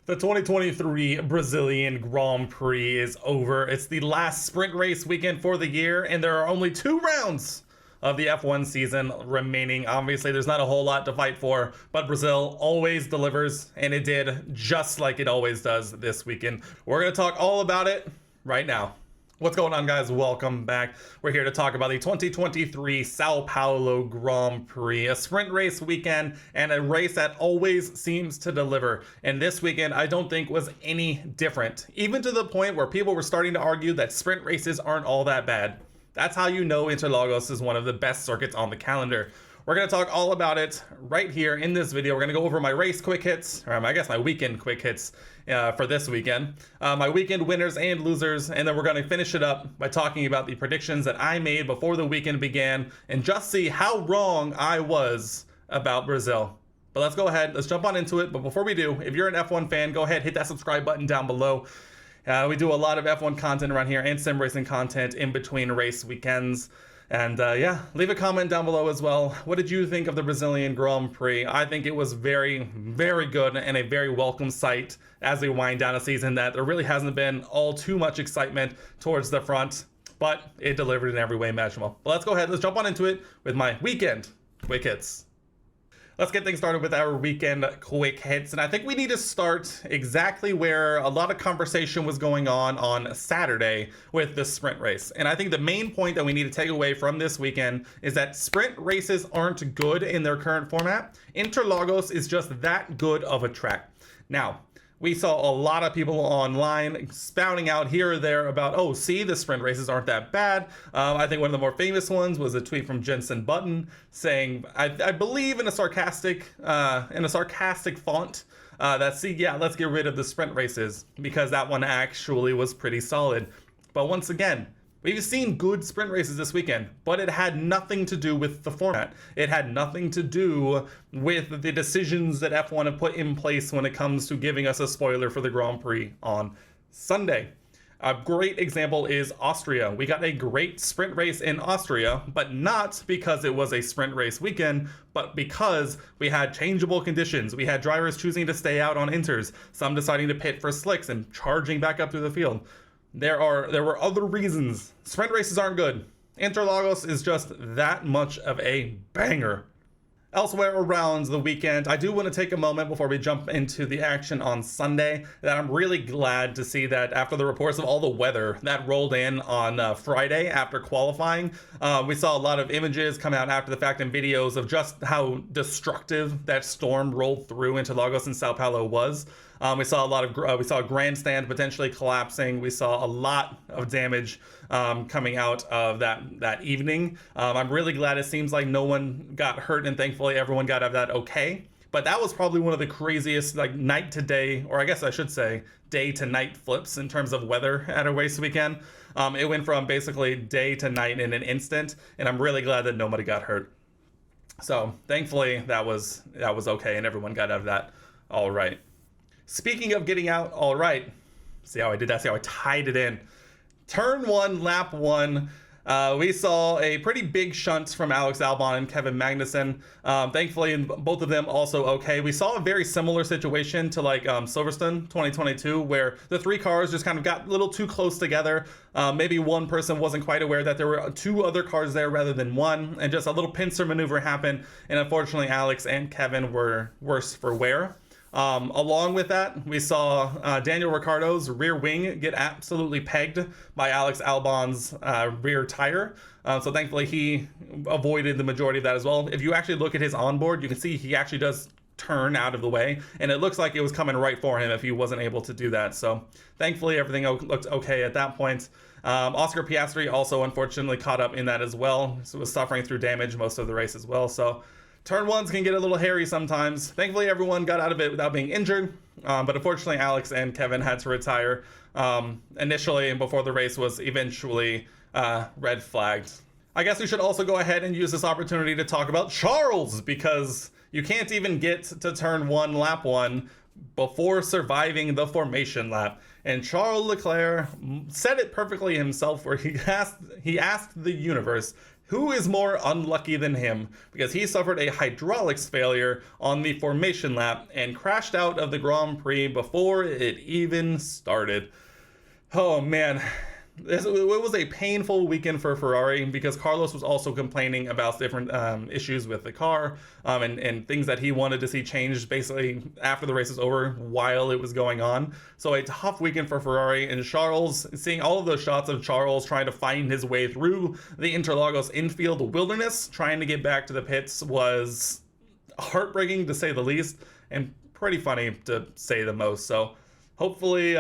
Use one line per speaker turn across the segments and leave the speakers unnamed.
The 2023 Brazilian Grand Prix is over. It's the last sprint race weekend for the year, and there are only 2 rounds of the F1 season remaining. Obviously, there's not a whole lot to fight for, but Brazil always delivers, and it did just like it always does this weekend. We're going to talk all about it right now. What's going on, guys? Welcome back. We're here to talk about the 2023 Sao Paulo Grand Prix, a sprint race weekend and a race that always seems to deliver. And this weekend, I don't think was any different, even to the point where people were starting to argue that sprint races aren't all that bad. That's how you know Interlagos is one of the best circuits on the calendar. We're going to talk all about it right here in this video. We're going to go over my race quick hits, or I guess my weekend quick hits for this weekend, my weekend winners and losers, and then we're going to finish it up by talking about the predictions that I made before the weekend began and just see how wrong I was about Brazil. But let's go ahead, let's jump on into it. But before we do, if you're an F1 fan, go ahead, hit that subscribe button down below. We do a lot of F1 content around here and sim racing content in between race weekends. And yeah, leave a comment down below as well. What did you think of the Brazilian Grand Prix? I think it was very, very good and a very welcome sight as we wind down a season that there really hasn't been all too much excitement towards the front, but it delivered in every way imaginable. But let's go ahead, let's jump on into it with my weekend quick hits. Let's get things started with our weekend quick hits. And I think we need to start exactly where a lot of conversation was going on Saturday with the sprint race. And I think the main point that we need to take away from this weekend is that sprint races aren't good in their current format. Interlagos is just that good of a track. Now, we saw a lot of people online spouting out here or there about, oh, see, the sprint races aren't that bad. I think one of the more famous ones was a tweet from Jensen Button saying, I believe in a sarcastic font, that, see, yeah, let's get rid of the sprint races, because that one actually was pretty solid. But once again, we've seen good sprint races this weekend, but it had nothing to do with the format. It had nothing to do with the decisions that F1 have put in place when it comes to giving us a spoiler for the Grand Prix on Sunday. A great example is Austria. We got a great sprint race in Austria, but not because it was a sprint race weekend, but because we had changeable conditions. We had drivers choosing to stay out on inters, some deciding to pit for slicks and charging back up through the field. There were other reasons. Sprint races aren't good. Interlagos is just that much of a banger. Elsewhere around the weekend, I do want to take a moment before we jump into the action on Sunday that I'm really glad to see that after the reports of all the weather that rolled in on Friday after qualifying, we saw a lot of images come out after the fact and videos of just how destructive that storm rolled through Interlagos and Sao Paulo was. We saw we saw a grandstand potentially collapsing. We saw a lot of damage coming out of that evening. I'm really glad it seems like no one got hurt, and thankfully everyone got out of that okay. But that was probably one of the craziest night to day, or I guess I should say day to night flips in terms of weather at a race weekend. It went from basically day to night in an instant, and I'm really glad that nobody got hurt. So thankfully that was okay, and everyone got out of that all right. Speaking of getting out all right, see how I did that? See how I tied it in? Turn 1, lap 1. We saw a pretty big shunt from Alex Albon and Kevin Magnussen. Thankfully, both of them also okay. We saw a very similar situation to Silverstone 2022, where the 3 cars just kind of got a little too close together. Maybe one person wasn't quite aware that there were 2 other cars there rather than one, and just a little pincer maneuver happened. And unfortunately, Alex and Kevin were worse for wear. Along with that, we saw Daniel Ricciardo's rear wing get absolutely pegged by Alex Albon's rear tire. So thankfully he avoided the majority of that as well. If you actually look at his onboard, you can see he actually does turn out of the way, and it looks like it was coming right for him if he wasn't able to do that. So thankfully everything looked okay at that point. Oscar Piastri also unfortunately caught up in that as well. So was suffering through damage most of the race as well. So turn 1s can get a little hairy sometimes. Thankfully, everyone got out of it without being injured. But unfortunately, Alex and Kevin had to retire initially before the race was eventually red flagged. I guess we should also go ahead and use this opportunity to talk about Charles, because you can't even get to turn 1, lap 1 before surviving the formation lap. And Charles Leclerc said it perfectly himself, where he asked the universe, who is more unlucky than him, because he suffered a hydraulics failure on the formation lap and crashed out of the Grand Prix before it even started. Oh man, it was a painful weekend for Ferrari, because Carlos was also complaining about different issues with the car and things that he wanted to see changed basically after the race was over while it was going on. So a tough weekend for Ferrari, and Charles, seeing all of those shots of Charles trying to find his way through the Interlagos infield wilderness, trying to get back to the pits, was heartbreaking to say the least, and pretty funny to say the most. So hopefully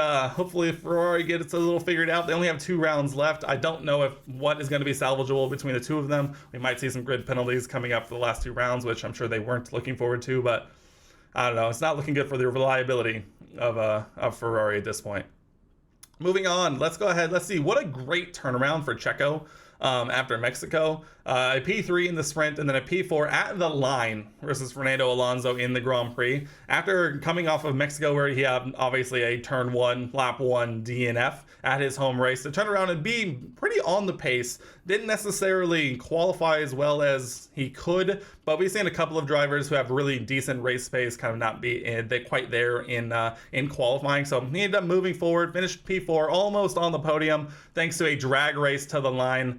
Ferrari gets a little figured out. They only have 2 rounds left. I don't know what is going to be salvageable between the two of them. We might see some grid penalties coming up for the last 2 rounds, which I'm sure they weren't looking forward to, but I don't know. It's not looking good for the reliability of Ferrari at this point. Moving on, let's go ahead. Let's see. What a great turnaround for Checo after Mexico. A P3 in the sprint, and then a P4 at the line versus Fernando Alonso in the Grand Prix. After coming off of Mexico, where he had obviously a turn 1, lap 1 DNF at his home race, to turn around and be pretty on the pace. Didn't necessarily qualify as well as he could, but we've seen a couple of drivers who have really decent race pace kind of not be quite there in qualifying. So he ended up moving forward, finished P4, almost on the podium, thanks to a drag race to the line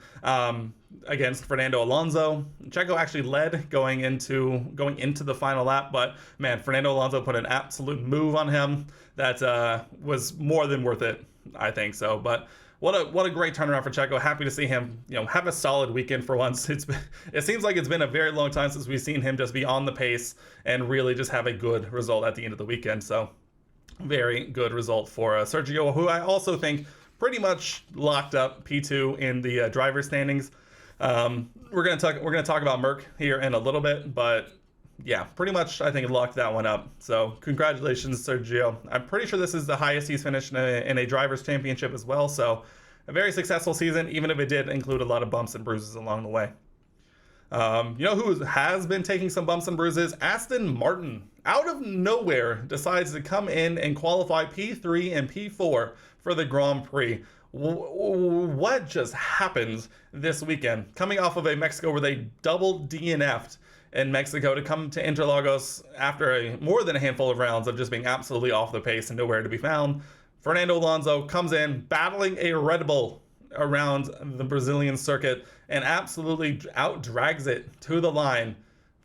against Fernando Alonso. Checo actually led going into the final lap, but man, Fernando Alonso put an absolute move on him that was more than worth it, I think so. But what a great turnaround for Checo. Happy to see him, have a solid weekend for once. It seems like it's been a very long time since we've seen him just be on the pace and really just have a good result at the end of the weekend. So very good result for Sergio, who I also think pretty much locked up P2 in the driver's standings. We're gonna talk about Merc here in a little bit, but yeah, pretty much I think locked that one up. So congratulations, Sergio. I'm pretty sure this is the highest he's finished in a drivers' championship as well. So a very successful season, even if it did include a lot of bumps and bruises along the way. Who has been taking some bumps and bruises? Aston Martin, out of nowhere, decides to come in and qualify P3 and P4 for the Grand Prix. What just happened this weekend? Coming off of a Mexico where they double DNF'd in Mexico, to come to Interlagos after more than a handful of rounds of just being absolutely off the pace and nowhere to be found. Fernando Alonso comes in battling a Red Bull around the Brazilian circuit and absolutely out-drags it to the line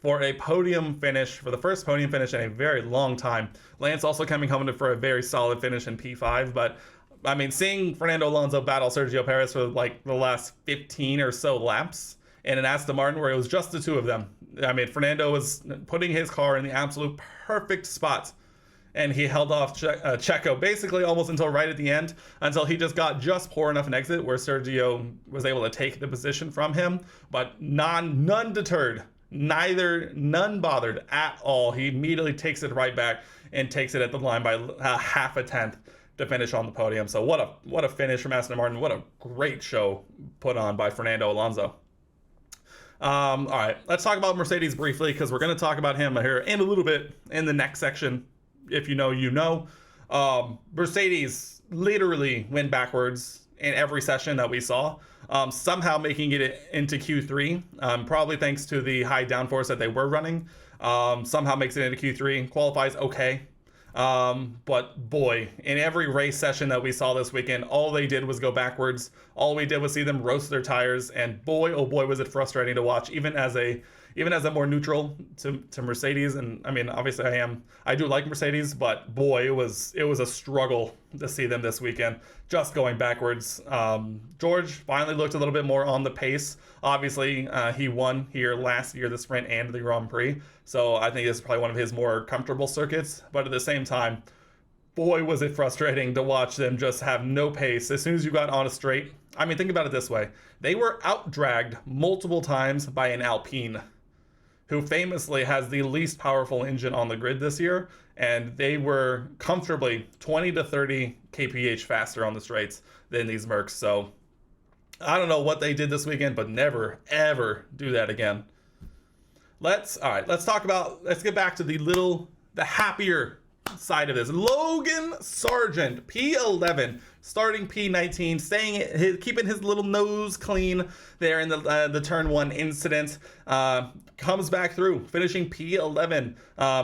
for a podium finish, for the first podium finish in a very long time. Lance also coming home for a very solid finish in P5, but I mean, seeing Fernando Alonso battle Sergio Perez for like the last 15 or so laps in an Aston Martin where it was just the two of them. I mean, Fernando was putting his car in the absolute perfect spot, and he held off Checo basically almost until right at the end, until he just got just poor enough an exit where Sergio was able to take the position from him, but none deterred, none bothered at all. He immediately takes it right back and takes it at the line by half a tenth to finish on the podium. So what a finish from Aston Martin. What a great show put on by Fernando Alonso. All right, let's talk about Mercedes briefly, because we're going to talk about him here in a little bit in the next section. If you know, you know. Mercedes literally went backwards in every session that we saw, somehow making it into Q3, probably thanks to the high downforce that they were running. Somehow makes it into Q3, qualifies okay. But boy, in every race session that we saw this weekend, all they did was go backwards. All we did was see them roast their tires, and boy, oh boy, was it frustrating to watch, even as a more neutral to Mercedes. And I mean, obviously I do like Mercedes, but boy, it was a struggle to see them this weekend, just going backwards. George finally looked a little bit more on the pace. Obviously, he won here last year, the sprint and the Grand Prix. So I think this is probably one of his more comfortable circuits. But at the same time, boy, was it frustrating to watch them just have no pace. As soon as you got on a straight, I mean, think about it this way. They were out-dragged multiple times by an Alpine, who famously has the least powerful engine on the grid this year, and they were comfortably 20 to 30 kph faster on the straights than these Mercs. So I don't know what they did this weekend, but never, ever do that again. Let's get back to the happier side of this. Logan Sargent, P11, starting P19, keeping his little nose clean there in the turn 1 incident. Comes back through, finishing P11.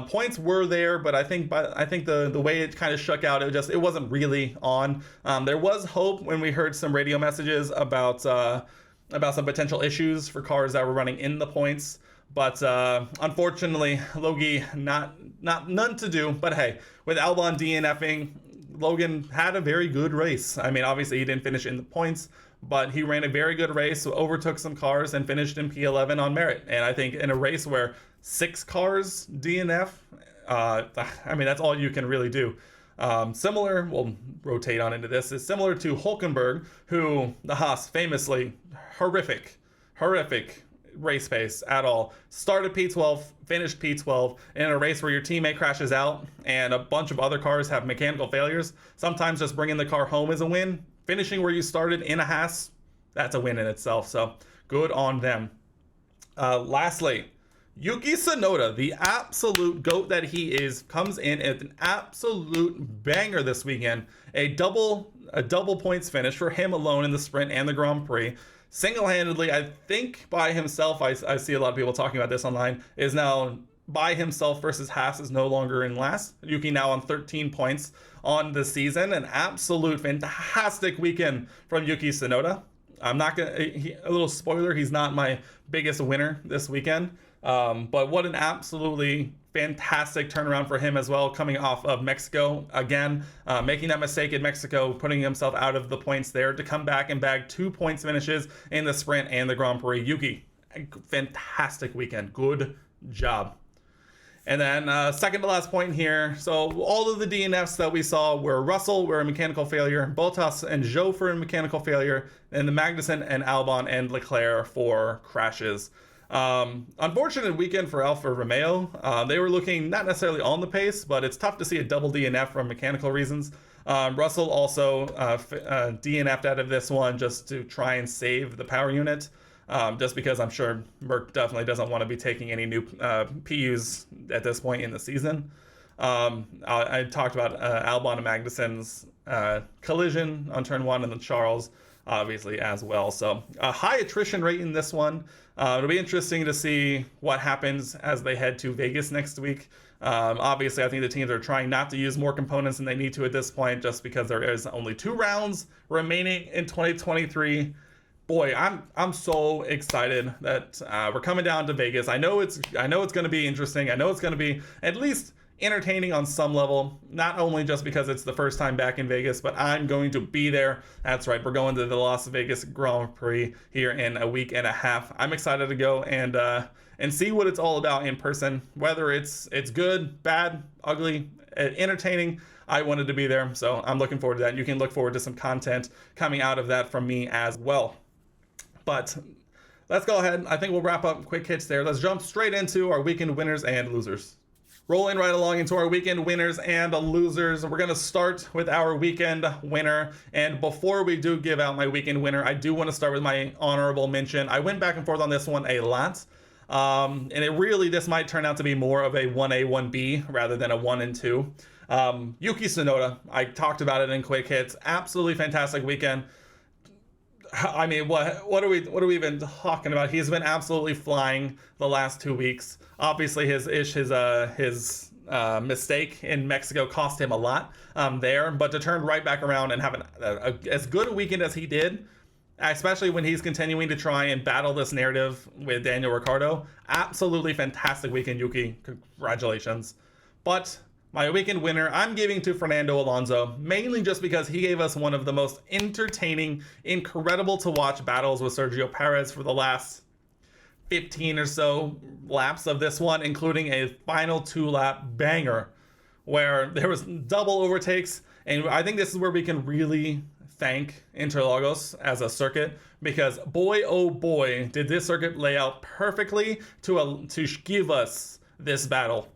Points were there, but I think the way it kind of shook out, it wasn't really on. There was hope when we heard some radio messages about some potential issues for cars that were running in the points. But unfortunately, Logie none to do. But hey, with Albon DNFing, Logan had a very good race. I mean, obviously he didn't finish in the points, but he ran a very good race, so overtook some cars and finished in P11 on merit. And I think in a race where 6 cars DNF, I mean, that's all you can really do. Similar, we'll rotate on into this, is similar to Hulkenberg, who the Haas famously horrific race pace at all. Started P12, finished P12 in a race where your teammate crashes out and a bunch of other cars have mechanical failures. Sometimes just bringing the car home is a win. Finishing where you started in a Haas, that's a win in itself. So good on them. Lastly, Yuki Tsunoda, the absolute GOAT that he is, comes in at an absolute banger this weekend. A double points finish for him alone in the sprint and the Grand Prix. Single-handedly, I think by himself, I see a lot of people talking about this online, is now by himself versus Haas is no longer in last. Yuki now on 13 points on the season. An absolute fantastic weekend from Yuki Tsunoda. I'm not going to, a little spoiler, he's not my biggest winner this weekend. But what an absolutely fantastic turnaround for him as well, coming off of Mexico again, making that mistake in Mexico, putting himself out of the points there to come back and bag 2 points finishes in the sprint and the Grand Prix. Yuki, fantastic weekend. Good job. And then second to last point here. So all of the DNFs that we saw were Russell were a mechanical failure, Bottas and Zhou for a mechanical failure, and the Magnussen and Albon and Leclerc for crashes. Unfortunate weekend for Alfa Romeo. They were looking not necessarily on the pace, but it's tough to see a double DNF from mechanical reasons. Russell also DNF'd out of this one just to try and save the power unit. Just because I'm sure Merc definitely doesn't want to be taking any new PUs at this point in the season. I talked about Albon and Magnussen's collision on turn 1 and then Charles obviously as well. So a high attrition rate in this one. It'll be interesting to see what happens as they head to Vegas next week. Obviously, I think the teams are trying not to use more components than they need to at this point, just because there is only 2 rounds remaining in 2023. Boy, I'm so excited that we're coming down to Vegas. I know it's going to be interesting. I know it's going to be at least entertaining on some level, not only just because it's the first time back in Vegas, but I'm going to be there. That's right, we're going to the Las Vegas Grand Prix here in a week and a half. I'm excited to go and see what it's all about in person, whether it's good, bad, ugly, entertaining. I wanted to be there, so I'm looking forward to that. You can look forward to some content coming out of that from me as well. But let's go ahead. I think we'll wrap up quick hits there. Let's jump straight into our weekend winners and losers. Rolling right along into our weekend winners and losers. We're going to start with our weekend winner. And before we do give out my weekend winner, I do want to start with my honorable mention. I went back and forth on this one a lot. And this might turn out to be more of a 1A, 1B rather than a 1 and 2. Yuki Tsunoda, I talked about it in quick hits. Absolutely fantastic weekend. I mean, what are we even talking about? He's been absolutely flying the last 2 weeks. Obviously, his mistake in Mexico cost him a lot there, but to turn right back around and have as good a weekend as he did, especially when he's continuing to try and battle this narrative with Daniel Ricciardo, absolutely fantastic weekend, Yuki. Congratulations. But my weekend winner, I'm giving to Fernando Alonso, mainly just because he gave us one of the most entertaining, incredible to watch battles with Sergio Perez for the last 15 or so laps of this one, including a final 2-lap banger where there was double overtakes. And I think this is where we can really thank Interlagos as a circuit, because boy, oh boy, did this circuit lay out perfectly to give us this battle.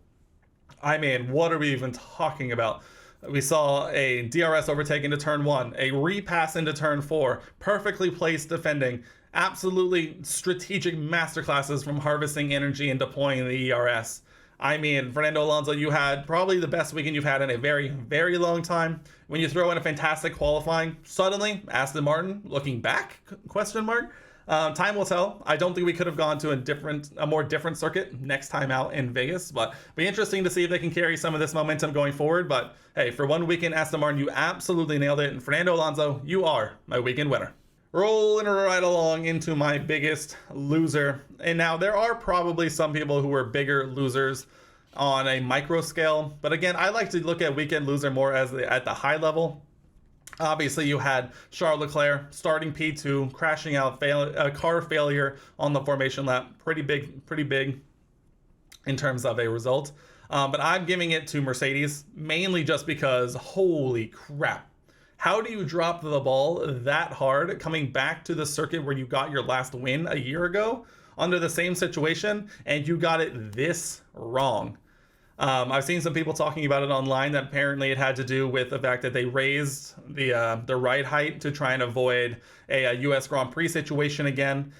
I mean, what are we even talking about? We saw a DRS overtake into turn 1, a repass into turn 4, perfectly placed defending, absolutely strategic masterclasses from harvesting energy and deploying the ERS. I mean, Fernando Alonso, you had probably the best weekend you've had in a very, very long time. When you throw in a fantastic qualifying, suddenly Aston Martin, looking back, question mark. Time will tell. I don't think we could have gone to a more different circuit next time out in Vegas, but be interesting to see if they can carry some of this momentum going forward. But hey, for one weekend, Aston Martin, you absolutely nailed it. And Fernando Alonso, you are my weekend winner. Rolling right along into my biggest loser. And now there are probably some people who were bigger losers on a micro scale, but again, I like to look at weekend loser more as at the high level. Obviously, you had Charles Leclerc starting P2, crashing out, car failure on the formation lap. Pretty big in terms of a result. But I'm giving it to Mercedes, mainly just because, holy crap. How do you drop the ball that hard coming back to the circuit where you got your last win a year ago under the same situation, and you got it this wrong? I've seen some people talking about it online that apparently it had to do with the fact that they raised the ride height to try and avoid a US Grand Prix situation again.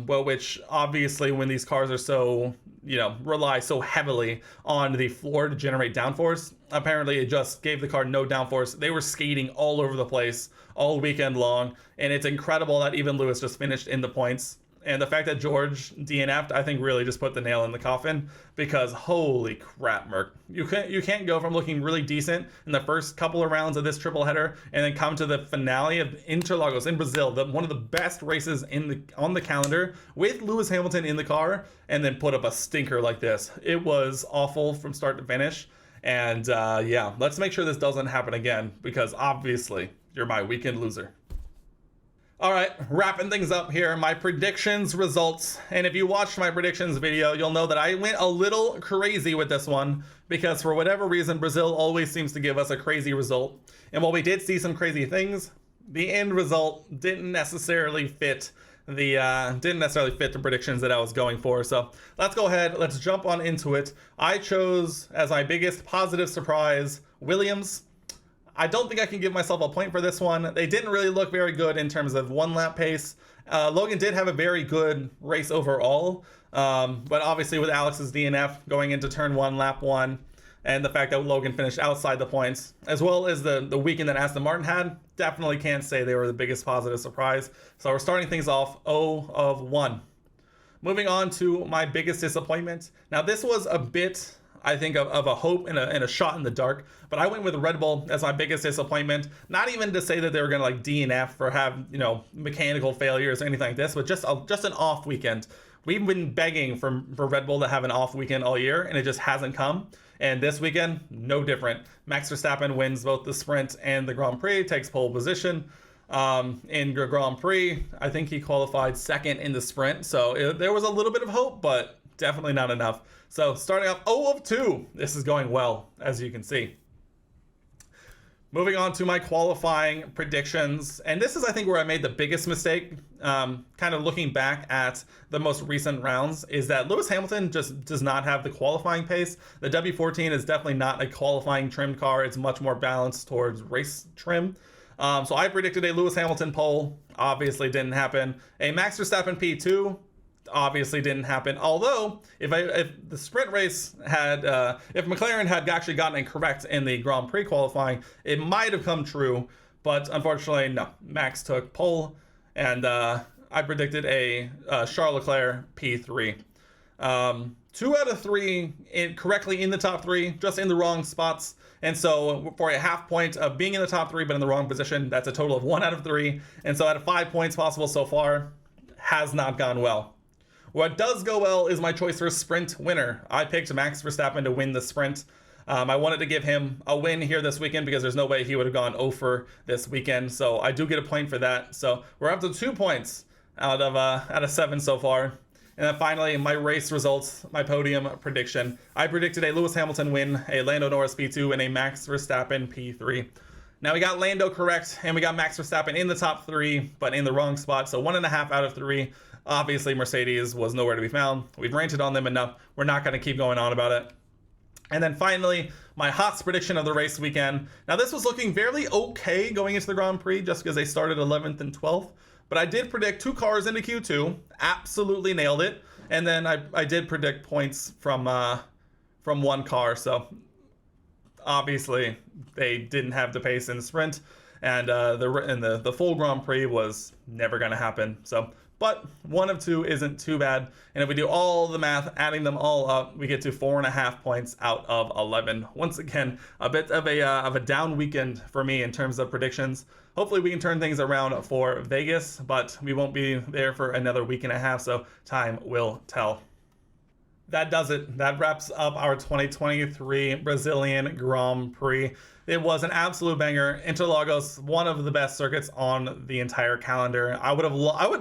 Which obviously when these cars are so, rely so heavily on the floor to generate downforce, apparently it just gave the car no downforce. They were skating all over the place all weekend long, and it's incredible that even Lewis just finished in the points. And the fact that George DNF'd, I think, really just put the nail in the coffin, because holy crap, Merc. You can't go from looking really decent in the first couple of rounds of this triple header and then come to the finale of Interlagos in Brazil, one of the best races on the calendar, with Lewis Hamilton in the car, and then put up a stinker like this. It was awful from start to finish. And yeah, let's make sure this doesn't happen again, because obviously you're my weekend loser. All right, wrapping things up here, my predictions results. And if you watched my predictions video, you'll know that I went a little crazy with this one, because for whatever reason, Brazil always seems to give us a crazy result. And while we did see some crazy things, the end result didn't necessarily fit the predictions that I was going for. So let's go ahead, let's jump on into it. I chose as my biggest positive surprise Williams. I don't think I can give myself a point for this one. They didn't really look very good in terms of one lap pace. Logan did have a very good race overall, but obviously with Alex's DNF going into turn 1, lap 1, and the fact that Logan finished outside the points, as well as the weekend that Aston Martin had, definitely can't say they were the biggest positive surprise. So we're starting things off 0 of 1. Moving on to my biggest disappointment. Now this was a bit, I think, of a hope and a shot in the dark, but I went with Red Bull as my biggest disappointment. Not even to say that they were going to like DNF or have, mechanical failures or anything like this, but just an off weekend. We've been begging for Red Bull to have an off weekend all year, and it just hasn't come. And this weekend, no different. Max Verstappen wins both the sprint and the Grand Prix, takes pole position. In Grand Prix, I think he qualified second in the sprint, so there was a little bit of hope, but definitely not enough. So starting off 0 of 2, this is going well, as you can see. Moving on to my qualifying predictions, and this is, I think, where I made the biggest mistake, kind of looking back at the most recent rounds, is that Lewis Hamilton just does not have the qualifying pace. The W14 is definitely not a qualifying trimmed car. It's much more balanced towards race trim. So I predicted a Lewis Hamilton pole, obviously didn't happen. A Max Verstappen P2, obviously didn't happen. Although, if the sprint race had, if McLaren had actually gotten it correct in the Grand Prix qualifying, it might have come true. But unfortunately, no. Max took pole, and I predicted a Charles Leclerc P3. 2 out of 3 correctly in the top 3, just in the wrong spots. And so for a half point of being in the top 3 but in the wrong position, that's a total of 1 out of 3. And so out of 5 points possible so far, has not gone well. What does go well is my choice for sprint winner. I picked Max Verstappen to win the sprint. I wanted to give him a win here this weekend because there's no way he would have gone 0 for this weekend. So I do get a point for that. So we're up to 2 points out of 7 so far. And then finally, my race results, my podium prediction. I predicted a Lewis Hamilton win, a Lando Norris P2, and a Max Verstappen P3. Now we got Lando correct, and we got Max Verstappen in the top 3, but in the wrong spot. So 1.5 out of 3. Obviously, Mercedes was nowhere to be found. We've ranted on them enough. We're not going to keep going on about it. And then finally, my HOTS prediction of the race weekend. Now this was looking fairly okay going into the Grand Prix, just because they started 11th and 12th. But I did predict 2 cars into Q2, absolutely nailed it. And then I did predict points from from one car. So obviously they didn't have the pace in the sprint, and the full Grand Prix was never going to happen. So, but 1 of 2 isn't too bad. And if we do all the math, adding them all up, we get to 4.5 points out of 11. Once again, a bit of a down weekend for me in terms of predictions. Hopefully we can turn things around for Vegas, but we won't be there for another week and a half, so time will tell. That does it. That wraps up our 2023 Brazilian Grand Prix. It was an absolute banger. Interlagos, one of the best circuits on the entire calendar. I would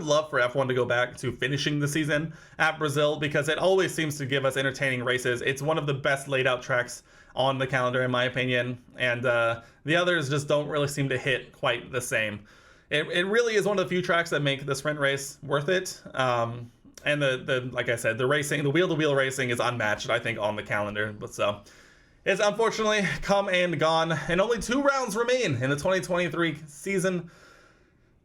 love for F1 to go back to finishing the season at Brazil, because it always seems to give us entertaining races. It's one of the best laid out tracks on the calendar, in my opinion, and the others just don't really seem to hit quite the same. It really is one of the few tracks that make the sprint race worth it. And the like I said, the racing, the wheel-to-wheel racing is unmatched, I think, on the calendar. But so it's unfortunately come and gone, and only 2 rounds remain in the 2023 season.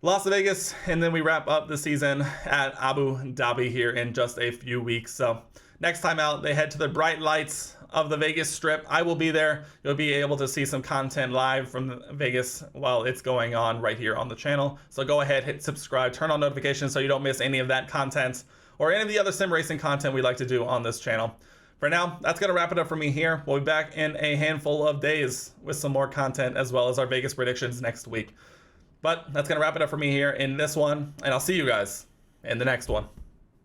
Las Vegas, and then we wrap up the season at Abu Dhabi here in just a few weeks. So next time out, they head to the bright lights of the Vegas Strip. I will be there. You'll be able to see some content live from Vegas while it's going on right here on the channel. So go ahead, hit subscribe, turn on notifications so you don't miss any of that content or any of the other sim racing content we like to do on this channel. For now, that's going to wrap it up for me here. We'll be back in a handful of days with some more content, as well as our Vegas predictions next week. But that's going to wrap it up for me here in this one, and I'll see you guys in the next one.